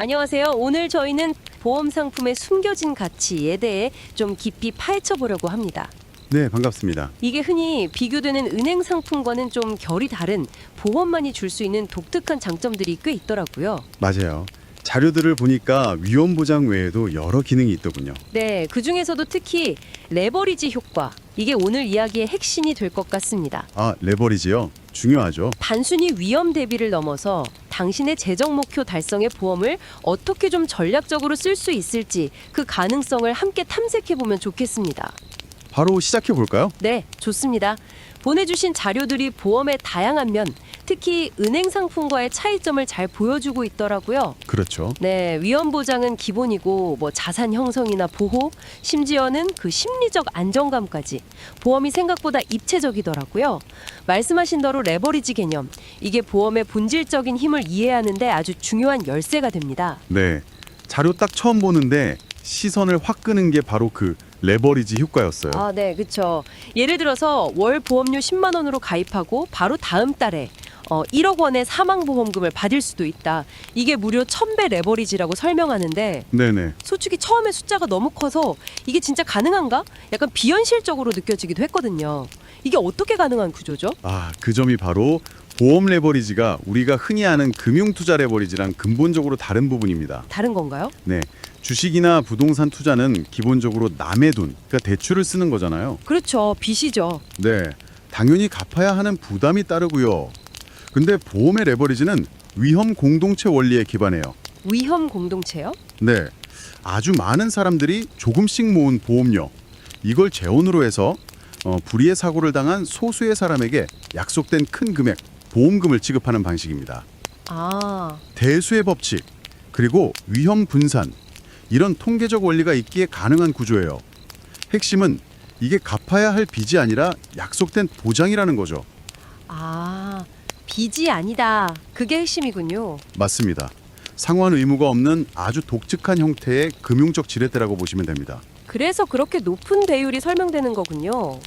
안녕하세요. 오늘 저희는 보험 상품의 숨겨진 가치에 대해 좀 깊이 파헤쳐 보려고 합니다. 네, 반갑습니다. 이게 흔히 비교되는 은행 상품과는 좀 결이 다른 보험만이 줄 수 있는 독특한 장점들이 꽤 있더라고요. 맞아요. 자료들을 보니까 위험 보장 외에도 여러 기능이 있더군요. 네, 그 중에서도 특히 레버리지 효과. 이게 오늘 이야기의 핵심이 될 것 같습니다. 아, 레버리지요? 중요하죠. 단순히 위험 대비를 넘어서 당신의 재정 목표 달성의 보험을 어떻게 좀 전략적으로 쓸 수 있을지 그 가능성을 함께 탐색해 보면 좋겠습니다. 바로 시작해 볼까요? 네, 좋습니다. 보내주신 자료들이 보험의 다양한 면, 특히 은행 상품과의 차이점을 잘 보여주고 있더라고요. 그렇죠. 네, 위험 보장은 기본이고 뭐 자산 형성이나 보호, 심지어는 그 심리적 안정감까지 보험이 생각보다 입체적이더라고요. 말씀하신 대로 레버리지 개념, 이게 보험의 본질적인 힘을 이해하는데 아주 중요한 열쇠가 됩니다. 네. 자료 딱 처음 보는데 시선을 확 끄는 게 바로 그 레버리지 효과였어요. 아, 네, 그렇죠. 예를 들어서 월 보험료 10만 원으로 가입하고 바로 다음 달에 1억 원의 사망보험금을 받을 수도 있다. 이게 무려 1000배 레버리지라고 설명하는데 네네. 솔직히 처음에 숫자가 너무 커서 이게 진짜 가능한가? 약간 비현실적으로 느껴지기도 했거든요. 이게 어떻게 가능한 구조죠? 아, 그 점이 바로 보험 레버리지가 우리가 흔히 아는 금융투자 레버리지랑 근본적으로 다른 부분입니다. 다른 건가요? 네. 주식이나 부동산 투자는 기본적으로 남의 돈, 그러니까 대출을 쓰는 거잖아요. 그렇죠. 빚이죠. 네. 당연히 갚아야 하는 부담이 따르고요. 근데 보험의 레버리지는 위험 공동체 원리에 기반해요. 위험 공동체요? 네. 아주 많은 사람들이 조금씩 모은 보험료, 이걸 재원으로 해서 불의의 사고를 당한 소수의 사람에게 약속된 큰 금액, 보험금을 지급하는 방식입니다. 아, 대수의 법칙, 그리고 위험 분산, 이런 통계적 원리가 있기에 가능한 구조예요. 핵심은 이게 갚아야 할 빚이 아니라 약속된 보장이라는 거죠. 아, 빚이 아니다. 그게 핵심이군요. 맞습니다. 상환 의무가 없는 아주 독특한 형태의 금융적 지렛대라고 보시면 됩니다. 그래서 그렇게 높은 배율이 설명되는 거군요.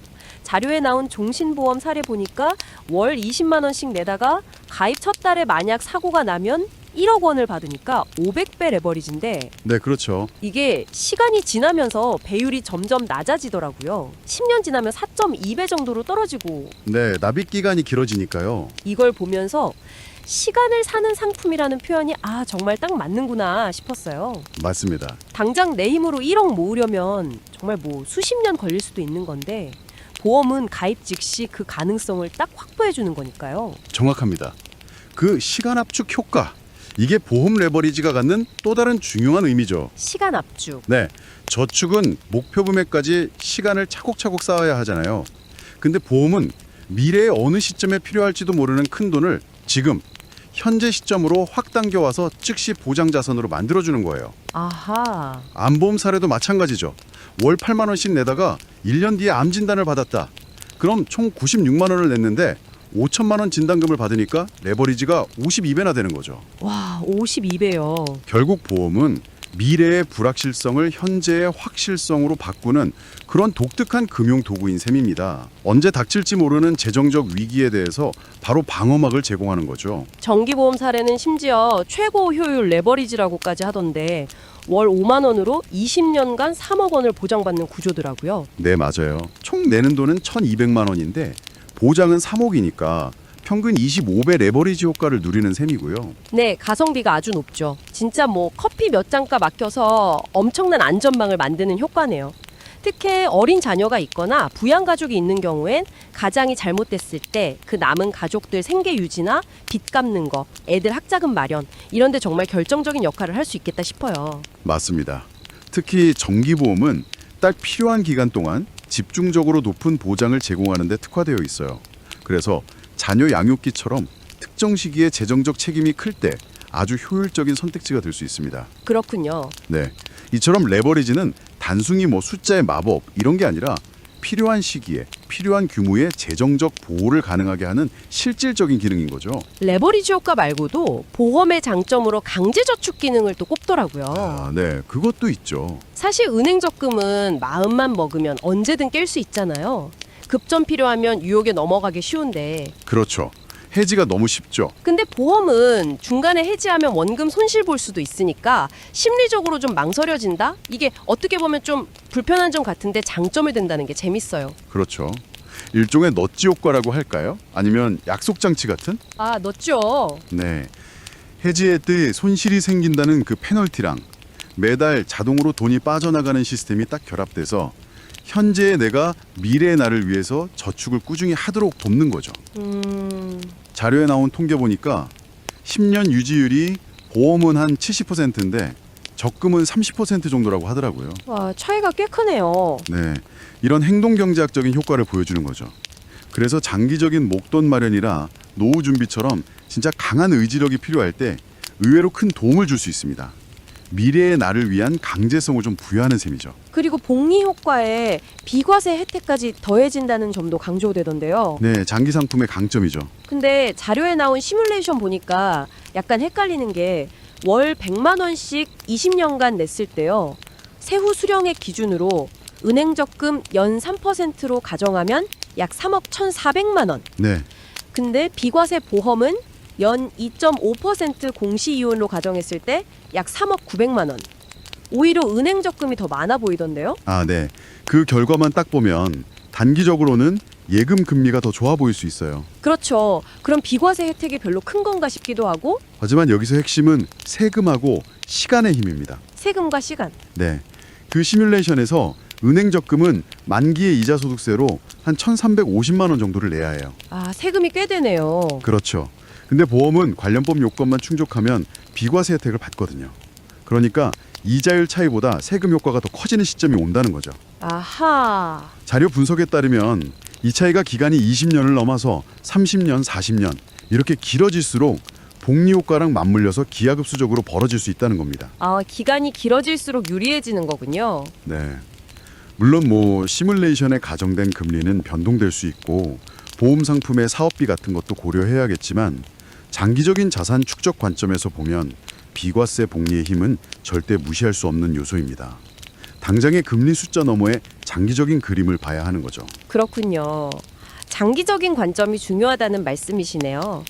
자료에 나온 종신보험 사례 보니까 월 20만 원씩 내다가 가입 첫 달에 만약 사고가 나면 1억 원을 받으니까 500배 레버리지인데 네, 그렇죠. 이게 시간이 지나면서 배율이 점점 낮아지더라고요. 10년 지나면 4.2배 정도로 떨어지고 네, 납입 기간이 길어지니까요. 이걸 보면서 시간을 사는 상품이라는 표현이 정말 딱 맞는구나 싶었어요. 맞습니다. 당장 내 힘으로 1억 모으려면 정말 뭐 수십 년 걸릴 수도 있는 건데 보험은 가입 즉시 그 가능성을 딱 확보해 주는 거니까요. 정확합니다. 그 시간 압축 효과, 이게 보험 레버리지가 갖는 또 다른 중요한 의미죠. 시간 압축. 네, 저축은 목표 금액까지 시간을 차곡차곡 쌓아야 하잖아요. 근데 보험은 미래의 어느 시점에 필요할지도 모르는 큰 돈을 지금 현재 시점으로 확 당겨와서 즉시 보장 자산으로 만들어주는 거예요. 아하. 암보험 사례도 마찬가지죠. 월 8만 원씩 내다가 1년 뒤에 암 진단을 받았다. 그럼 총 96만 원을 냈는데 5천만 원 진단금을 받으니까 레버리지가 52배나 되는 거죠. 와, 52배요. 결국 보험은 미래의 불확실성을 현재의 확실성으로 바꾸는 그런 독특한 금융 도구인 셈입니다. 언제 닥칠지 모르는 재정적 위기에 대해서 바로 방어막을 제공하는 거죠. 정기보험 사례는 심지어 최고 효율 레버리지라고까지 하던데 월 5만 원으로 20년간 3억 원을 보장받는 구조더라고요. 네, 맞아요. 총 내는 돈은 1,200만 원인데 보장은 3억이니까 평균 25배 레버리지 효과를 누리는 셈이고요. 네, 가성비가 아주 높죠. 진짜 뭐 커피 몇 잔가 맡겨서 엄청난 안전망을 만드는 효과네요. 특히 어린 자녀가 있거나 부양가족이 있는 경우엔 가장이 잘못됐을 때 그 남은 가족들 생계 유지나 빚 갚는 거, 애들 학자금 마련 이런 데 정말 결정적인 역할을 할 수 있겠다 싶어요. 맞습니다. 특히 정기보험은 딱 필요한 기간 동안 집중적으로 높은 보장을 제공하는 데 특화되어 있어요. 그래서 자녀 양육기처럼 특정 시기에 재정적 책임이 클 때 아주 효율적인 선택지가 될 수 있습니다. 그렇군요. 네, 이처럼 레버리지는 단순히 뭐 숫자의 마법 이런 게 아니라 필요한 시기에 필요한 규모의 재정적 보호를 가능하게 하는 실질적인 기능인 거죠. 레버리지 효과 말고도 보험의 장점으로 강제저축 기능을 또 꼽더라고요. 아, 네, 그것도 있죠. 사실 은행 적금은 마음만 먹으면 언제든 깰 수 있잖아요. 급전 필요하면 유혹에 넘어가기 쉬운데 그렇죠. 해지가 너무 쉽죠. 근데 보험은 중간에 해지하면 원금 손실 볼 수도 있으니까 심리적으로 좀 망설여진다? 이게 어떻게 보면 좀 불편한 점 같은데 장점이 된다는 게 재밌어요. 그렇죠. 일종의 넛지 효과라고 할까요? 아니면 약속 장치 같은? 아, 넣었죠. 네. 해지할 때 손실이 생긴다는 그 페널티랑 매달 자동으로 돈이 빠져나가는 시스템이 딱 결합돼서 현재의 내가 미래의 나를 위해서 저축을 꾸준히 하도록 돕는 거죠. 자료에 나온 통계 보니까 10년 유지율이 보험은 한 70%인데 적금은 30% 정도라고 하더라고요. 와, 차이가 꽤 크네요. 네, 이런 행동 경제학적인 효과를 보여주는 거죠. 그래서 장기적인 목돈 마련이라 노후 준비처럼 진짜 강한 의지력이 필요할 때 의외로 큰 도움을 줄 수 있습니다. 미래의 나를 위한 강제성을 좀 부여하는 셈이죠. 그리고 복리 효과에 비과세 혜택까지 더해진다는 점도 강조되던데요. 네, 장기 상품의 강점이죠. 근데 자료에 나온 시뮬레이션 보니까 약간 헷갈리는 게 월 100만 원씩 20년간 냈을 때요. 세후 수령액 기준으로 은행 적금 연 3%로 가정하면 약 3억 1,400만 원. 네, 근데 비과세 보험은 연 2.5% 공시이율로 가정했을 때 약 3억 900만 원. 오히려 은행 적금이 더 많아 보이던데요. 네. 그 결과만 딱 보면 단기적으로는 예금 금리가 더 좋아 보일 수 있어요. 그렇죠. 그럼 비과세 혜택이 별로 큰 건가 싶기도 하고 하지만 여기서 핵심은 세금하고 시간의 힘입니다. 세금과 시간. 네. 그 시뮬레이션에서 은행 적금은 만기의 이자 소득세로 한 1,350만 원 정도를 내야 해요. 아, 세금이 꽤 되네요. 그렇죠. 근데 보험은 관련법 요건만 충족하면 비과세 혜택을 받거든요. 그러니까 이자율 차이보다 세금 효과가 더 커지는 시점이 온다는 거죠. 아하. 자료 분석에 따르면 이 차이가 기간이 20년을 넘어서 30년, 40년 이렇게 길어질수록 복리 효과랑 맞물려서 기하급수적으로 벌어질 수 있다는 겁니다. 아, 기간이 길어질수록 유리해지는 거군요. 네. 물론 시뮬레이션에 가정된 금리는 변동될 수 있고 보험 상품의 사업비 같은 것도 고려해야겠지만 장기적인 자산 축적 관점에서 보면 비과세 복리의 힘은 절대 무시할 수 없는 요소입니다. 당장의 금리 숫자 너머에 장기적인 그림을 봐야 하는 거죠. 그렇군요. 장기적인 관점이 중요하다는 말씀이시네요.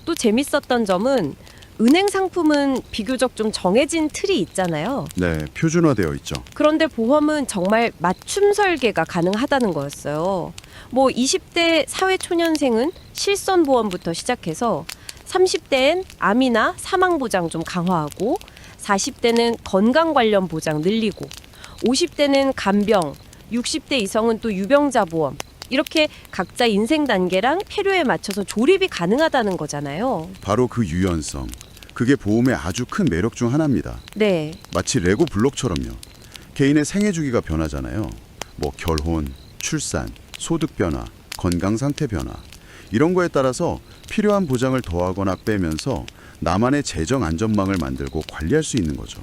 또 재밌었던 점은 은행 상품은 비교적 좀 정해진 틀이 있잖아요. 네, 표준화되어 있죠. 그런데 보험은 정말 맞춤 설계가 가능하다는 거였어요. 20대 사회초년생은 실손보험부터 시작해서 30대엔 암이나 사망보장 좀 강화하고 40대는 건강 관련 보장 늘리고 50대는 간병, 60대 이상은 또 유병자 보험 이렇게 각자 인생 단계랑 필요에 맞춰서 조립이 가능하다는 거잖아요. 바로 그 유연성. 그게 보험의 아주 큰 매력 중 하나입니다. 네. 마치 레고 블록처럼요. 개인의 생애 주기가 변하잖아요. 결혼, 출산, 소득 변화, 건강 상태 변화 이런 거에 따라서 필요한 보장을 더하거나 빼면서 나만의 재정 안전망을 만들고 관리할 수 있는 거죠.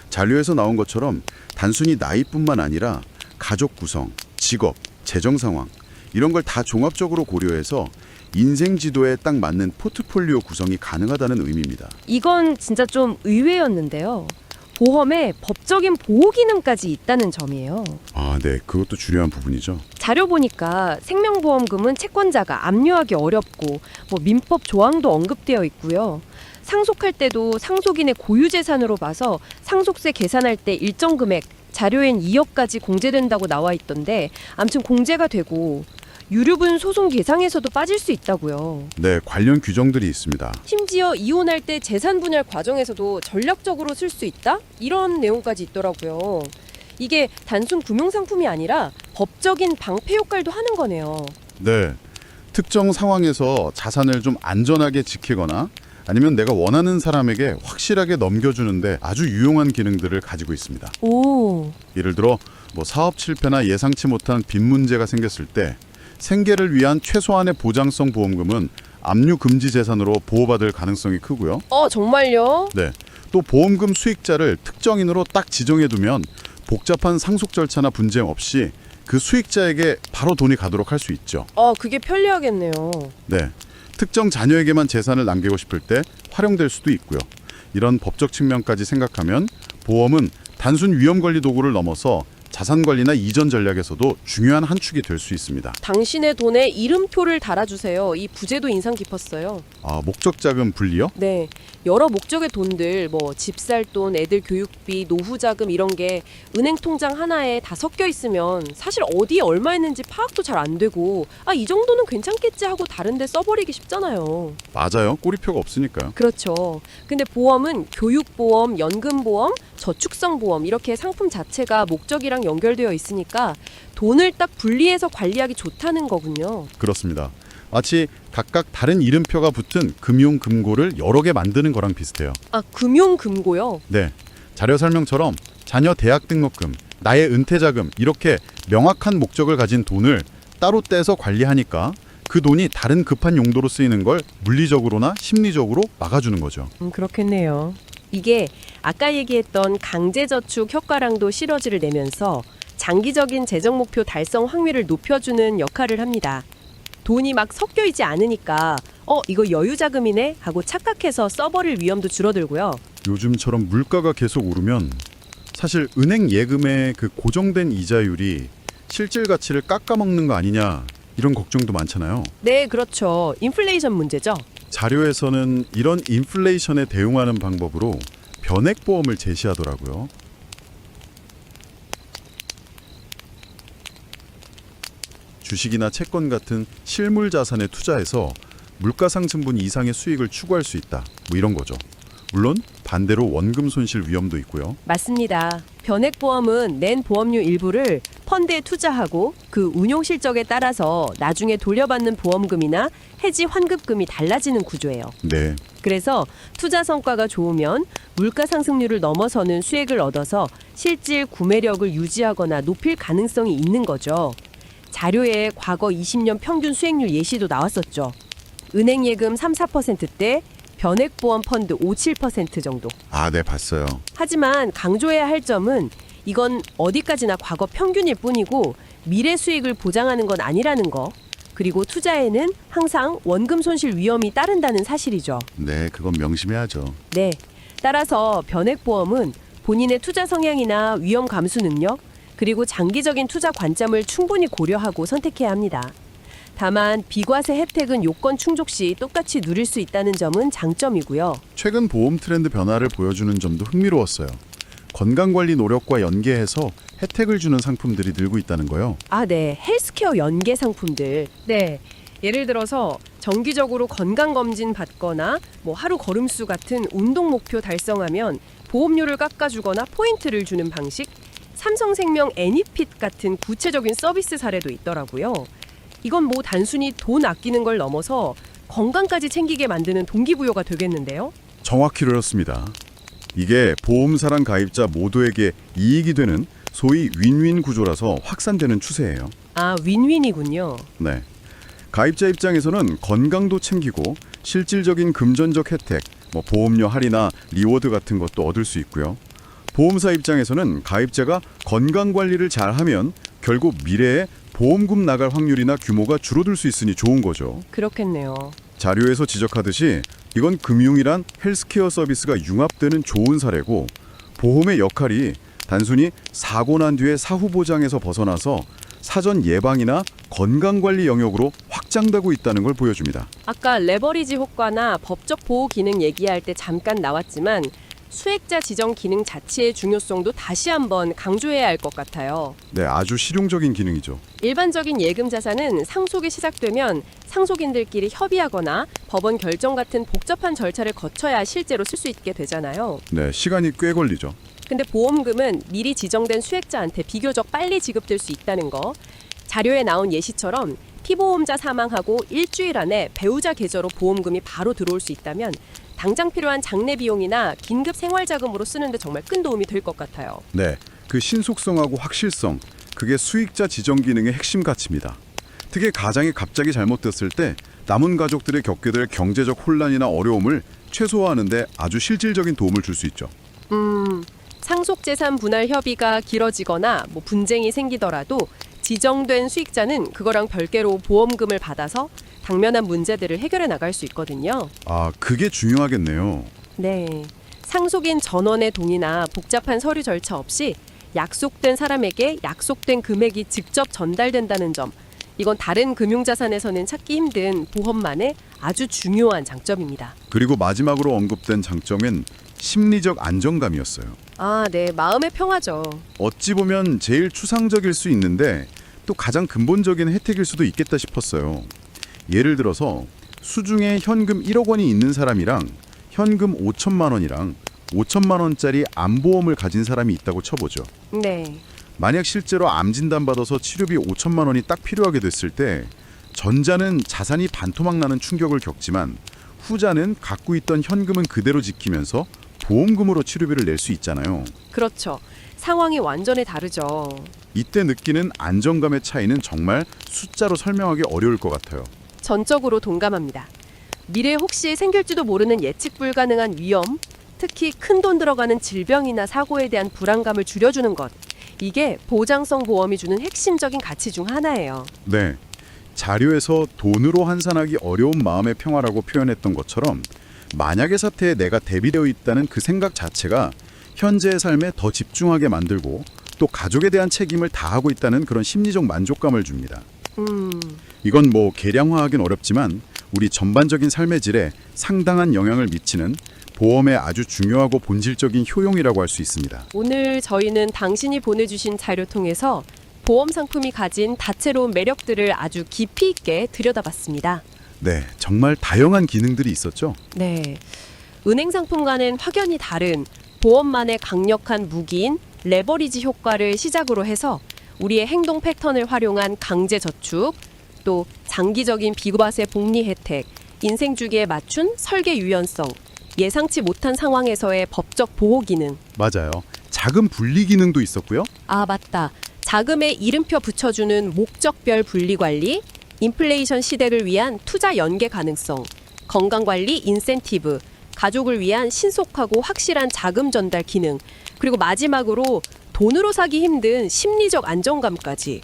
자료에서 나온 것처럼 단순히 나이뿐만 아니라 가족 구성, 직업, 재정 상황 이런 걸 다 종합적으로 고려해서 인생 지도에 딱 맞는 포트폴리오 구성이 가능하다는 의미입니다. 이건 진짜 좀 의외였는데요. 보험에 법적인 보호 기능까지 있다는 점이에요. 네. 그것도 중요한 부분이죠. 자료 보니까 생명보험금은 채권자가 압류하기 어렵고 민법 조항도 언급되어 있고요. 상속할 때도 상속인의 고유재산으로 봐서 상속세 계산할 때 일정 금액, 자료엔 2억까지 공제된다고 나와 있던데 아무튼 공제가 되고 유류분 소송 대상에서도 빠질 수 있다고요. 네, 관련 규정들이 있습니다. 심지어 이혼할 때 재산 분할 과정에서도 전략적으로 쓸 수 있다? 이런 내용까지 있더라고요. 이게 단순 금융상품이 아니라 법적인 방패 역할도 하는 거네요. 네, 특정 상황에서 자산을 좀 안전하게 지키거나 아니면 내가 원하는 사람에게 확실하게 넘겨주는데 아주 유용한 기능들을 가지고 있습니다. 오. 예를 들어 사업 실패나 예상치 못한 빚 문제가 생겼을 때 생계를 위한 최소한의 보장성 보험금은 압류 금지 재산으로 보호받을 가능성이 크고요. 정말요? 네, 또 보험금 수익자를 특정인으로 딱 지정해두면 복잡한 상속 절차나 분쟁 없이 그 수익자에게 바로 돈이 가도록 할 수 있죠. 그게 편리하겠네요. 네, 특정 자녀에게만 재산을 남기고 싶을 때 활용될 수도 있고요. 이런 법적 측면까지 생각하면 보험은 단순 위험 관리 도구를 넘어서 자산 관리나 이전 전략에서도 중요한 한 축이 될 수 있습니다. 당신의 돈에 이름표를 달아주세요. 이 부제도 인상 깊었어요. 목적 자금 분리요? 네, 여러 목적의 돈들, 뭐 집 살 돈, 애들 교육비, 노후 자금 이런 게 은행 통장 하나에 다 섞여 있으면 사실 어디에 얼마 있는지 파악도 잘 안 되고 이 정도는 괜찮겠지 하고 다른 데 써버리기 쉽잖아요. 맞아요. 꼬리표가 없으니까요. 그렇죠. 근데 보험은 교육보험, 연금보험, 저축성보험 이렇게 상품 자체가 목적이랑 연결되어 있으니까 돈을 딱 분리해서 관리하기 좋다는 거군요. 그렇습니다. 마치 각각 다른 이름표가 붙은 금융금고를 여러 개 만드는 거랑 비슷해요. 금융금고요? 네, 자료 설명처럼 자녀 대학 등록금, 나의 은퇴자금 이렇게 명확한 목적을 가진 돈을 따로 떼서 관리하니까 그 돈이 다른 급한 용도로 쓰이는 걸 물리적으로나 심리적으로 막아주는 거죠. 그렇겠네요. 이게 아까 얘기했던 강제저축 효과랑도 시너지를 내면서 장기적인 재정 목표 달성 확률을 높여주는 역할을 합니다. 돈이 막 섞여 있지 않으니까 이거 여유자금이네 하고 착각해서 써버릴 위험도 줄어들고요. 요즘처럼 물가가 계속 오르면 사실 은행 예금의 그 고정된 이자율이 실질 가치를 깎아먹는 거 아니냐 이런 걱정도 많잖아요. 네, 그렇죠. 인플레이션 문제죠. 자료에서는 이런 인플레이션에 대응하는 방법으로 변액보험을 제시하더라고요. 주식이나 채권 같은 실물 자산에 투자해서 물가상승분 이상의 수익을 추구할 수 있다. 뭐 이런 거죠. 물론 반대로 원금 손실 위험도 있고요. 맞습니다. 변액보험은 낸 보험료 일부를 펀드에 투자하고 그 운용 실적에 따라서 나중에 돌려받는 보험금이나 해지 환급금이 달라지는 구조예요. 네, 그래서 투자 성과가 좋으면 물가 상승률을 넘어서는 수익을 얻어서 실질 구매력을 유지하거나 높일 가능성이 있는 거죠. 자료에 과거 20년 평균 수익률 예시도 나왔었죠. 은행 예금 3-4%대, 변액보험 펀드 5-7% 정도. 네, 봤어요. 하지만 강조해야 할 점은 이건 어디까지나 과거 평균일 뿐이고 미래 수익을 보장하는 건 아니라는 거. 그리고 투자에는 항상 원금 손실 위험이 따른다는 사실이죠. 네, 그건 명심해야죠. 네. 따라서 변액보험은 본인의 투자 성향이나 위험 감수 능력, 그리고 장기적인 투자 관점을 충분히 고려하고 선택해야 합니다. 다만 비과세 혜택은 요건 충족 시 똑같이 누릴 수 있다는 점은 장점이고요. 최근 보험 트렌드 변화를 보여주는 점도 흥미로웠어요. 건강관리 노력과 연계해서 혜택을 주는 상품들이 늘고 있다는 거요. 네. 헬스케어 연계 상품들. 네. 예를 들어서 정기적으로 건강검진 받거나 하루 걸음수 같은 운동 목표 달성하면 보험료를 깎아주거나 포인트를 주는 방식, 삼성생명 애니핏 같은 구체적인 서비스 사례도 있더라고요. 이건 단순히 돈 아끼는 걸 넘어서 건강까지 챙기게 만드는 동기부여가 되겠는데요. 정확히 그렇습니다. 이게 보험사랑 가입자 모두에게 이익이 되는 소위 윈윈 구조라서 확산되는 추세예요. 윈윈이군요. 네. 가입자 입장에서는 건강도 챙기고 실질적인 금전적 혜택, 보험료 할인이나 리워드 같은 것도 얻을 수 있고요. 보험사 입장에서는 가입자가 건강 관리를 잘하면 결국 미래에 보험금 나갈 확률이나 규모가 줄어들 수 있으니 좋은 거죠. 그렇겠네요. 자료에서 지적하듯이 이건 금융이란 헬스케어 서비스가 융합되는 좋은 사례고, 보험의 역할이 단순히 사고 난 뒤에 사후 보장에서 벗어나서 사전 예방이나 건강관리 영역으로 확장되고 있다는 걸 보여줍니다. 아까 레버리지 효과나 법적 보호 기능 얘기할 때 잠깐 나왔지만 수익자 지정 기능 자체의 중요성도 다시 한번 강조해야 할 것 같아요. 네, 아주 실용적인 기능이죠. 일반적인 예금 자산은 상속이 시작되면 상속인들끼리 협의하거나 법원 결정 같은 복잡한 절차를 거쳐야 실제로 쓸 수 있게 되잖아요. 네, 시간이 꽤 걸리죠. 근데 보험금은 미리 지정된 수익자한테 비교적 빨리 지급될 수 있다는 거. 자료에 나온 예시처럼 피보험자 사망하고 일주일 안에 배우자 계좌로 보험금이 바로 들어올 수 있다면 당장 필요한 장례 비용이나 긴급 생활자금으로 쓰는데 정말 큰 도움이 될 것 같아요. 네, 그 신속성하고 확실성, 그게 수익자 지정 기능의 핵심 가치입니다. 특히 가장이 갑자기 잘못됐을 때 남은 가족들이 겪게 될 경제적 혼란이나 어려움을 최소화하는 데 아주 실질적인 도움을 줄 수 있죠. 상속재산 분할 협의가 길어지거나 분쟁이 생기더라도 지정된 수익자는 그거랑 별개로 보험금을 받아서 당면한 문제들을 해결해 나갈 수 있거든요. 그게 중요하겠네요. 네, 상속인 전원의 동의나 복잡한 서류 절차 없이 약속된 사람에게 약속된 금액이 직접 전달된다는 점. 이건 다른 금융자산에서는 찾기 힘든 보험만의 아주 중요한 장점입니다. 그리고 마지막으로 언급된 장점은 심리적 안정감이었어요. 아, 네. 마음의 평화죠. 어찌 보면 제일 추상적일 수 있는데 또 가장 근본적인 혜택일 수도 있겠다 싶었어요. 예를 들어서 수중에 현금 1억 원이 있는 사람이랑 현금 5천만 원이랑 5천만 원짜리 암보험을 가진 사람이 있다고 쳐보죠. 네. 만약 실제로 암 진단받아서 치료비 5천만 원이 딱 필요하게 됐을 때 전자는 자산이 반토막 나는 충격을 겪지만 후자는 갖고 있던 현금은 그대로 지키면서 보험금으로 치료비를 낼 수 있잖아요. 그렇죠. 상황이 완전히 다르죠. 이때 느끼는 안정감의 차이는 정말 숫자로 설명하기 어려울 것 같아요. 전적으로 동감합니다. 미래에 혹시 생길지도 모르는 예측 불가능한 위험, 특히 큰 돈 들어가는 질병이나 사고에 대한 불안감을 줄여주는 것. 이게 보장성 보험이 주는 핵심적인 가치 중 하나예요. 네, 자료에서 돈으로 환산하기 어려운 마음의 평화라고 표현했던 것처럼 만약의 사태에 내가 대비되어 있다는 그 생각 자체가 현재의 삶에 더 집중하게 만들고 또 가족에 대한 책임을 다하고 있다는 그런 심리적 만족감을 줍니다. 이건 뭐 계량화하긴 어렵지만 우리 전반적인 삶의 질에 상당한 영향을 미치는 보험의 아주 중요하고 본질적인 효용이라고 할 수 있습니다. 오늘 저희는 당신이 보내주신 자료 통해서 보험 상품이 가진 다채로운 매력들을 아주 깊이 있게 들여다봤습니다. 네, 정말 다양한 기능들이 있었죠. 네. 은행 상품과는 확연히 다른 보험만의 강력한 무기인 레버리지 효과를 시작으로 해서 우리의 행동 패턴을 활용한 강제 저축, 또 장기적인 비과세 복리 혜택, 인생 주기에 맞춘 설계 유연성, 예상치 못한 상황에서의 법적 보호 기능. 맞아요. 자금 분리 기능도 있었고요. 아, 맞다. 자금에 이름표 붙여주는 목적별 분리 관리, 인플레이션 시대를 위한 투자 연계 가능성, 건강관리 인센티브, 가족을 위한 신속하고 확실한 자금 전달 기능, 그리고 마지막으로 돈으로 사기 힘든 심리적 안정감까지.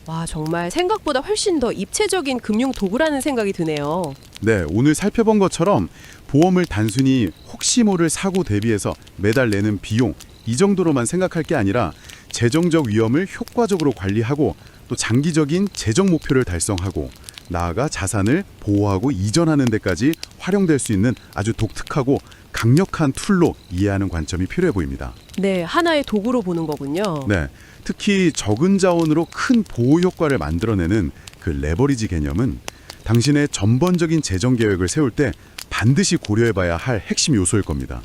와, 정말 생각보다 훨씬 더 입체적인 금융 도구라는 생각이 드네요. 네, 오늘 살펴본 것처럼 보험을 단순히 혹시 모를 사고 대비해서 매달 내는 비용 이 정도로만 생각할 게 아니라 재정적 위험을 효과적으로 관리하고 또 장기적인 재정 목표를 달성하고 나아가 자산을 보호하고 이전하는 데까지 활용될 수 있는 아주 독특하고 강력한 툴로 이해하는 관점이 필요해 보입니다. 네, 하나의 도구로 보는 거군요. 네, 특히 적은 자원으로 큰 보호 효과를 만들어내는 그 레버리지 개념은 당신의 전반적인 재정 계획을 세울 때 반드시 고려해봐야 할 핵심 요소일 겁니다.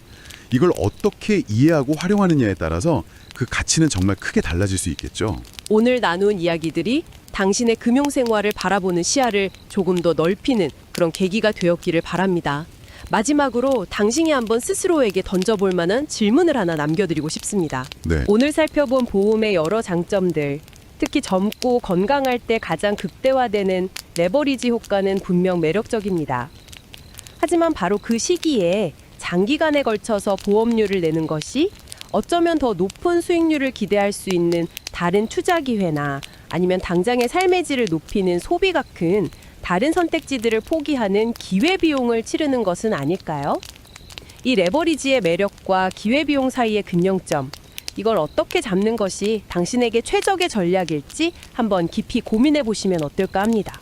이걸 어떻게 이해하고 활용하느냐에 따라서 그 가치는 정말 크게 달라질 수 있겠죠. 오늘 나눈 이야기들이 당신의 금융 생활을 바라보는 시야를 조금 더 넓히는 그런 계기가 되었기를 바랍니다. 마지막으로 당신이 한번 스스로에게 던져볼 만한 질문을 하나 남겨드리고 싶습니다. 네. 오늘 살펴본 보험의 여러 장점들, 특히 젊고 건강할 때 가장 극대화되는 레버리지 효과는 분명 매력적입니다. 하지만 바로 그 시기에 장기간에 걸쳐서 보험료를 내는 것이 어쩌면 더 높은 수익률을 기대할 수 있는 다른 투자 기회나 아니면 당장의 삶의 질을 높이는 소비가 큰 다른 선택지들을 포기하는 기회비용을 치르는 것은 아닐까요? 이 레버리지의 매력과 기회비용 사이의 균형점, 이걸 어떻게 잡는 것이 당신에게 최적의 전략일지 한번 깊이 고민해 보시면 어떨까 합니다.